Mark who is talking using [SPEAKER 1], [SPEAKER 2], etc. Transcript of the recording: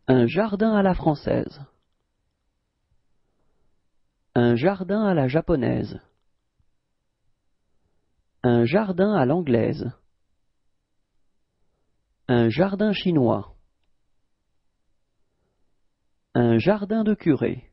[SPEAKER 1] Un jardin à la française. Un jardin à la japonaise. Un jardin à l'anglaise. Un jardin chinois. Un jardin de curé.